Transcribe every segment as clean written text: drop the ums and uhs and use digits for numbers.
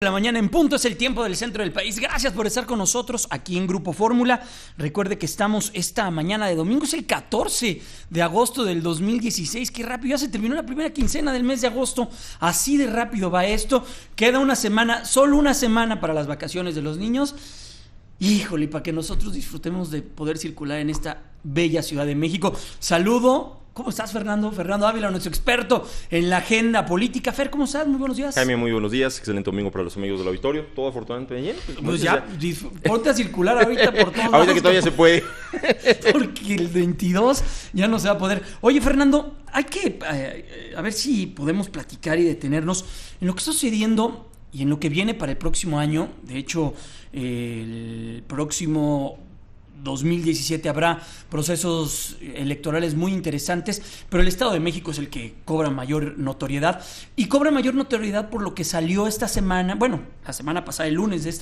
La mañana en punto es el tiempo del centro del país. Gracias por estar con nosotros aquí en Grupo Fórmula. Recuerde que estamos esta mañana de domingo, es el 14 de agosto del 2016. Qué rápido, ya se terminó la primera quincena del mes de agosto. Así de rápido va esto. Queda una semana, solo una semana para las vacaciones de los niños. Híjole, para que nosotros disfrutemos de poder circular en esta bella Ciudad de México. Saludo. ¿Cómo estás, Fernando? Fernando Ávila, nuestro experto en la agenda política. Fer, ¿cómo estás? Muy buenos días. Jaime, muy buenos días. Excelente domingo para los amigos del auditorio. Todo afortunadamente bien. Pues ya, ponte a circular ahorita por todos lados. Ahorita que todavía se puede. Porque el 22 ya no se va a poder. Oye, Fernando, hay que a ver si podemos platicar y detenernos en lo que está sucediendo y en lo que viene para el próximo año. De hecho, el próximo 2017 habrá procesos electorales muy interesantes, pero el Estado de México es el que cobra mayor notoriedad, y cobra mayor notoriedad por lo que salió esta semana, bueno, la semana pasada, el lunes de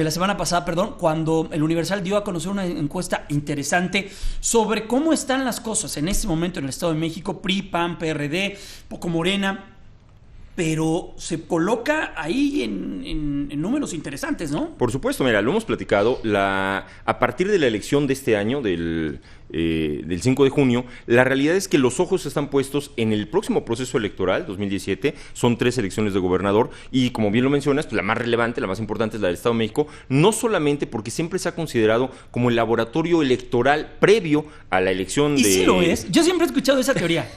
la semana pasada, cuando el Universal dio a conocer una encuesta interesante sobre cómo están las cosas en este momento en el Estado de México, PRI, PAN, PRD, poco Morena, pero se coloca ahí en números interesantes, ¿no? Por supuesto, mira, lo hemos platicado, a partir de la elección de este año, del 5 de junio, la realidad es que los ojos están puestos en el próximo proceso electoral, 2017, son 3 elecciones de gobernador, y como bien lo mencionas, pues la más relevante, la más importante es la del Estado de México, no solamente porque siempre se ha considerado como el laboratorio electoral previo a la elección de... ¿Y sí lo es? Yo siempre he escuchado esa teoría.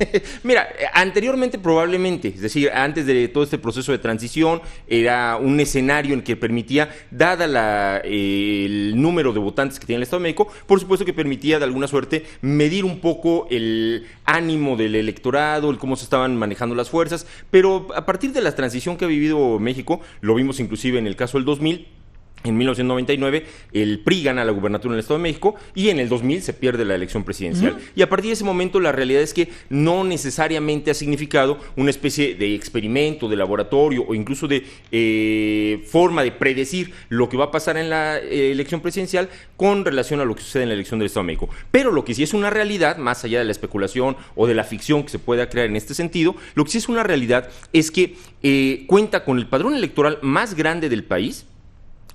Mira, anteriormente probablemente, es decir, antes de todo este proceso de transición, era un escenario en el que permitía, dada el número de votantes que tiene el Estado de México, por supuesto que permitía de alguna suerte medir un poco el ánimo del electorado, el cómo se estaban manejando las fuerzas, pero a partir de la transición que ha vivido México, lo vimos inclusive en el caso del 2000, en 1999, el PRI gana la gubernatura en el Estado de México y en el 2000 se pierde la elección presidencial. Y a partir de ese momento la realidad es que no necesariamente ha significado una especie de experimento, de laboratorio o incluso de forma de predecir lo que va a pasar en la elección presidencial con relación a lo que sucede en la elección del Estado de México. Pero lo que sí es una realidad, más allá de la especulación o de la ficción que se pueda crear en este sentido, lo que sí es una realidad es que cuenta con el padrón electoral más grande del país,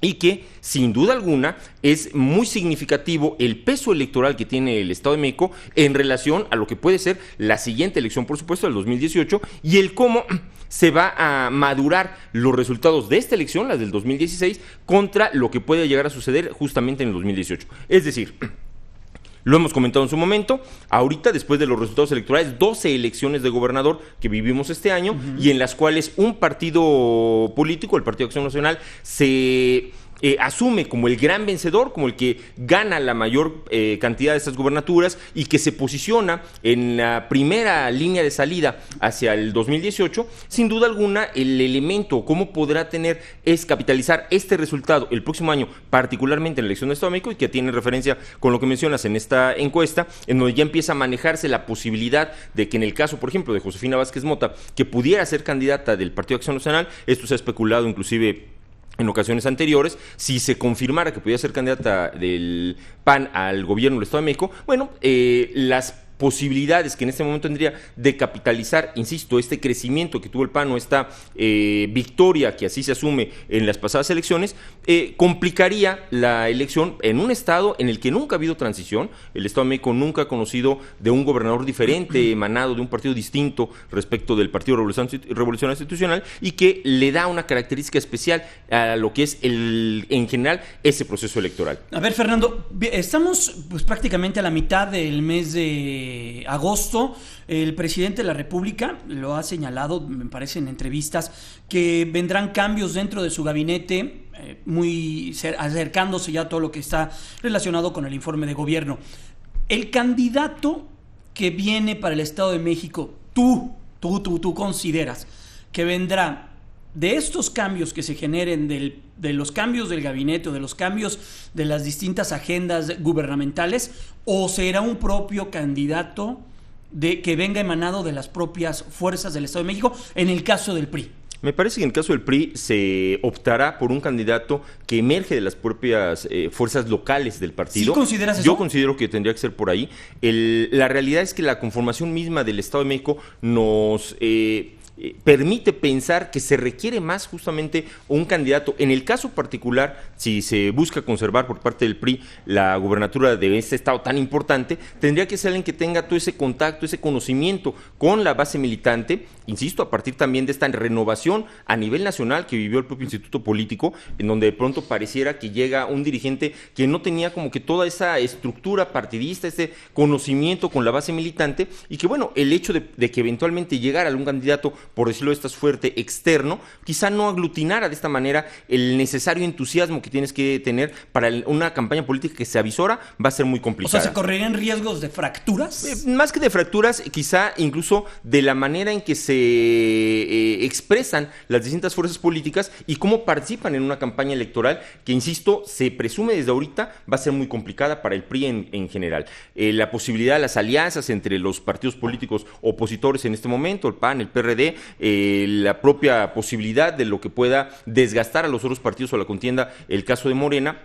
y que, sin duda alguna, es muy significativo el peso electoral que tiene el Estado de México en relación a lo que puede ser la siguiente elección, por supuesto, del 2018, y el cómo se va a madurar los resultados de esta elección, las del 2016, contra lo que puede llegar a suceder justamente en el 2018. Es decir, lo hemos comentado en su momento, ahorita después de los resultados electorales, 12 elecciones de gobernador que vivimos este año, y en las cuales un partido político, el Partido Acción Nacional, se asume como el gran vencedor, como el que gana la mayor cantidad de estas gubernaturas y que se posiciona en la primera línea de salida hacia el 2018, sin duda alguna el elemento, cómo podrá tener, es capitalizar este resultado el próximo año, particularmente en la elección de Estado de México, y que tiene referencia con lo que mencionas en esta encuesta, en donde ya empieza a manejarse la posibilidad de que en el caso, por ejemplo, de Josefina Vázquez Mota, que pudiera ser candidata del Partido Acción Nacional, esto se ha especulado inclusive en ocasiones anteriores, si se confirmara que podía ser candidata del PAN al gobierno del Estado de México, bueno, las posibilidades que en este momento tendría de capitalizar, insisto, este crecimiento que tuvo el PAN o esta victoria que así se asume en las pasadas elecciones, complicaría la elección en un estado en el que nunca ha habido transición. El Estado de México nunca ha conocido de un gobernador diferente, emanado de un partido distinto respecto del Partido Revolucionario Institucional, y que le da una característica especial a lo que es en general ese proceso electoral. A ver, Fernando, estamos pues prácticamente a la mitad del mes de agosto. El presidente de la República lo ha señalado, me parece, en entrevistas, que vendrán cambios dentro de su gabinete, acercándose ya a todo lo que está relacionado con el informe de gobierno. El candidato que viene para el Estado de México, tú consideras que vendrá de estos cambios que se generen de los cambios del gabinete o de los cambios de las distintas agendas gubernamentales, o será un propio candidato que venga emanado de las propias fuerzas del Estado de México en el caso del PRI? Me parece que en el caso del PRI se optará por un candidato que emerge de las propias fuerzas locales del partido. ¿Sí consideras eso? Yo considero que tendría que ser por ahí. La realidad es que la conformación misma del Estado de México nos permite pensar que se requiere más justamente un candidato. En el caso particular, si se busca conservar por parte del PRI la gubernatura de este estado tan importante, tendría que ser alguien que tenga todo ese contacto, ese conocimiento con la base militante, insisto, a partir también de esta renovación a nivel nacional que vivió el propio Instituto Político, en donde de pronto pareciera que llega un dirigente que no tenía como que toda esa estructura partidista, ese conocimiento con la base militante, y que bueno, el hecho de que eventualmente llegara algún candidato, por decirlo de esta fuerte, externo, quizá no aglutinara de esta manera el necesario entusiasmo que tienes que tener para una campaña política que se avisora, va a ser muy complicada. O sea, ¿se correrían riesgos de fracturas? Más que de fracturas, quizá incluso de la manera en que se expresan las distintas fuerzas políticas y cómo participan en una campaña electoral que, insisto, se presume desde ahorita va a ser muy complicada para el PRI en general. La posibilidad de las alianzas entre los partidos políticos opositores en este momento, el PAN, el PRD, la propia posibilidad de lo que pueda desgastar a los otros partidos o la contienda, el caso de Morena,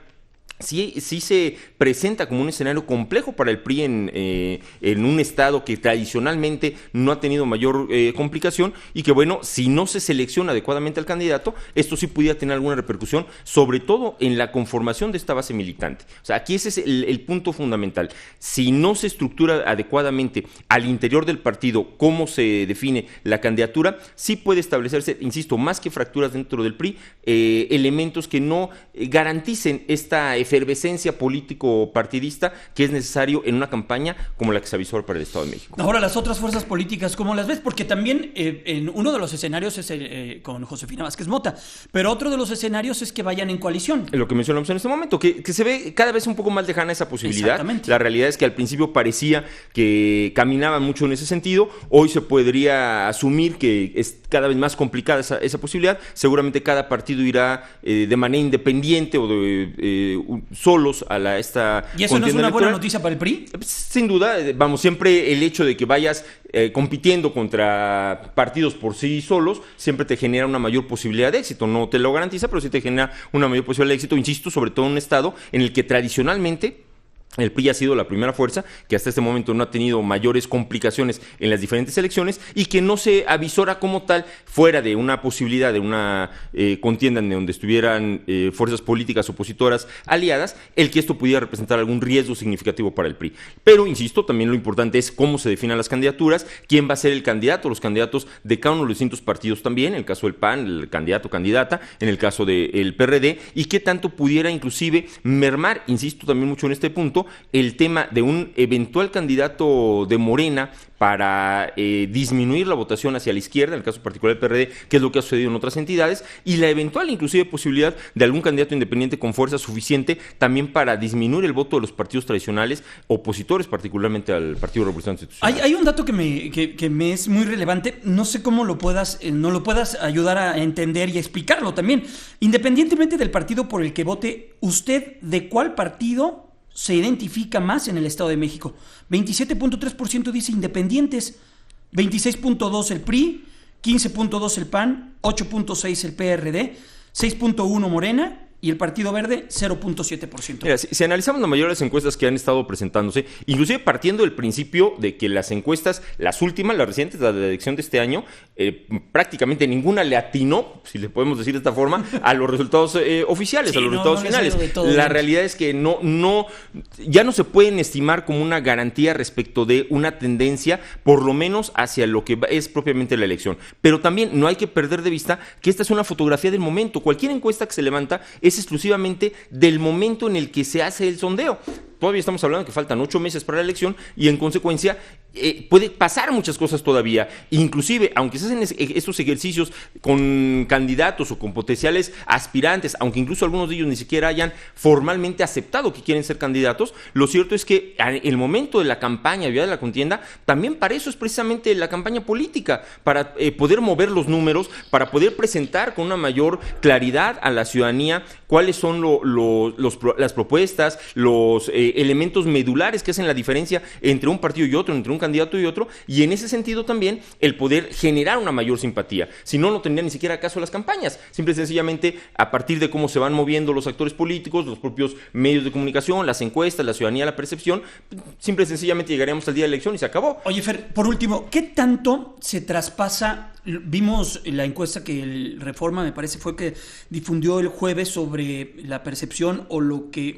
sí se presenta como un escenario complejo para el PRI en un estado que tradicionalmente no ha tenido mayor complicación, y que bueno, si no se selecciona adecuadamente al candidato, esto sí pudiera tener alguna repercusión, sobre todo en la conformación de esta base militante. O sea, aquí ese es el punto fundamental. Si no se estructura adecuadamente al interior del partido cómo se define la candidatura, sí puede establecerse, insisto, más que fracturas dentro del PRI, elementos que no garanticen esta efervescencia político-partidista que es necesario en una campaña como la que se avisó para el Estado de México. Ahora, las otras fuerzas políticas, ¿cómo las ves? Porque también en uno de los escenarios es con Josefina Vázquez Mota, pero otro de los escenarios es que vayan en coalición. Lo que mencionamos en este momento, que se ve cada vez un poco más lejana esa posibilidad. Exactamente. La realidad es que al principio parecía que caminaban mucho en ese sentido. Hoy se podría asumir que es cada vez más complicada esa posibilidad. Seguramente cada partido irá de manera independiente o solos a esta ¿Y eso no es una buena noticia para el PRI? Sin duda, vamos, siempre el hecho de que vayas compitiendo contra partidos por sí solos, siempre te genera una mayor posibilidad de éxito. No te lo garantiza, pero sí te genera una mayor posibilidad de éxito, insisto, sobre todo en un estado en el que tradicionalmente el PRI ha sido la primera fuerza que hasta este momento no ha tenido mayores complicaciones en las diferentes elecciones y que no se avisora como tal fuera de una posibilidad de una contienda en donde estuvieran fuerzas políticas opositoras aliadas, el que esto pudiera representar algún riesgo significativo para el PRI. Pero, insisto, también lo importante es cómo se definan las candidaturas, quién va a ser el candidato, los candidatos de cada uno de los distintos partidos también, en el caso del PAN, el candidato o candidata, en el caso del PRD, y qué tanto pudiera inclusive mermar, insisto también mucho en este punto, el tema de un eventual candidato de Morena para disminuir la votación hacia la izquierda, en el caso particular del PRD, que es lo que ha sucedido en otras entidades, y la eventual inclusive posibilidad de algún candidato independiente con fuerza suficiente también para disminuir el voto de los partidos tradicionales, opositores particularmente al Partido Revolucionario Institucional. Hay un dato que me es muy relevante, no sé cómo no lo puedas ayudar a entender y explicarlo también. Independientemente del partido por el que vote, ¿usted de cuál partido se identifica más en el Estado de México? 27.3% dice independientes, 26.2% el PRI, 15.2% el PAN, 8.6% el PRD, 6.1% Morena y el Partido Verde 0.7%. Mira, si analizamos la mayoría de las encuestas que han estado presentándose, inclusive partiendo del principio de que las encuestas, las últimas, las recientes, la de la elección de este año, prácticamente ninguna le atinó, si le podemos decir de esta forma, a los resultados oficiales, sí, a los resultados finales. La realidad es que ya no se pueden estimar como una garantía respecto de una tendencia, por lo menos hacia lo que es propiamente la elección. Pero también no hay que perder de vista que esta es una fotografía del momento. Cualquier encuesta que se levanta es exclusivamente del momento en el que se hace el sondeo. Todavía estamos hablando que faltan 8 meses para la elección y en consecuencia puede pasar muchas cosas todavía. Inclusive, aunque se hacen estos ejercicios con candidatos o con potenciales aspirantes, aunque incluso algunos de ellos ni siquiera hayan formalmente aceptado que quieren ser candidatos, lo cierto es que el momento de la campaña, de la contienda, también para eso es precisamente la campaña política, para poder mover los números, para poder presentar con una mayor claridad a la ciudadanía cuáles son las propuestas, los elementos medulares que hacen la diferencia entre un partido y otro, entre un candidato y otro, y en ese sentido también el poder generar una mayor simpatía. Si no, no tendría ni siquiera caso las campañas. Simple y sencillamente, a partir de cómo se van moviendo los actores políticos, los propios medios de comunicación, las encuestas, la ciudadanía, la percepción, simple y sencillamente llegaríamos al día de la elección y se acabó. Oye, Fer, por último, ¿qué tanto se traspasa? Vimos la encuesta que el Reforma, me parece, fue que difundió el jueves sobre la percepción o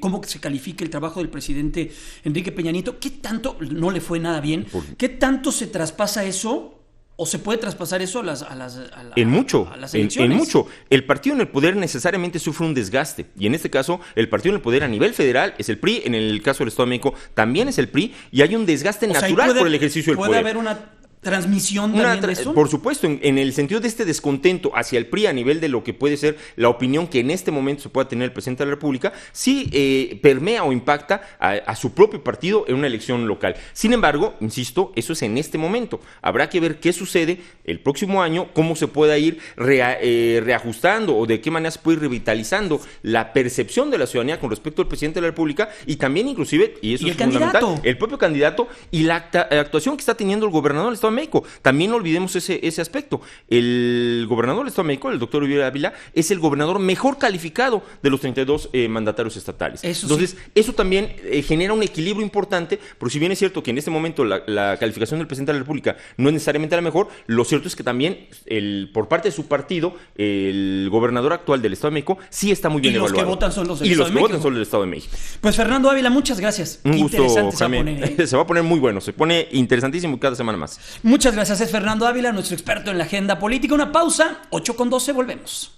cómo se califica el trabajo del presidente Enrique Peña Nieto. ¿Qué tanto, no le fue nada bien, qué tanto se traspasa eso? ¿O se puede traspasar eso a las elecciones? En mucho. El partido en el poder necesariamente sufre un desgaste. Y en este caso, el partido en el poder a nivel federal es el PRI. En el caso del Estado de México también es el PRI. Y hay un desgaste natural por el ejercicio del poder. ¿Puede haber una transmisión también de eso? Por supuesto, en el sentido de este descontento hacia el PRI a nivel de lo que puede ser la opinión que en este momento se pueda tener el presidente de la República, sí permea o impacta a su propio partido en una elección local. Sin embargo, insisto, eso es en este momento. Habrá que ver qué sucede el próximo año, cómo se pueda ir reajustando o de qué manera se puede ir revitalizando la percepción de la ciudadanía con respecto al presidente de la República y también inclusive, y eso es fundamental, el propio candidato y la actuación que está teniendo el gobernador del Estado de México. También no olvidemos ese aspecto. El gobernador del Estado de México, el doctor Uribe Ávila, es el gobernador mejor calificado de los 32 mandatarios estatales. Entonces, eso también genera un equilibrio importante, porque si bien es cierto que en este momento la calificación del presidente de la República no es necesariamente la mejor, lo cierto es que también por parte de su partido, el gobernador actual del Estado de México sí está muy bien evaluado. Y los que votan son los del Estado de México. Y los que votan son del Estado de México. Pues Fernando Ávila, muchas gracias. Un gusto, interesante Jaime. se va a poner, ¿eh? Se va a poner muy bueno, se pone interesantísimo cada semana más. Muchas gracias, es Fernando Ávila, nuestro experto en la agenda política. Una pausa, 8:12, volvemos.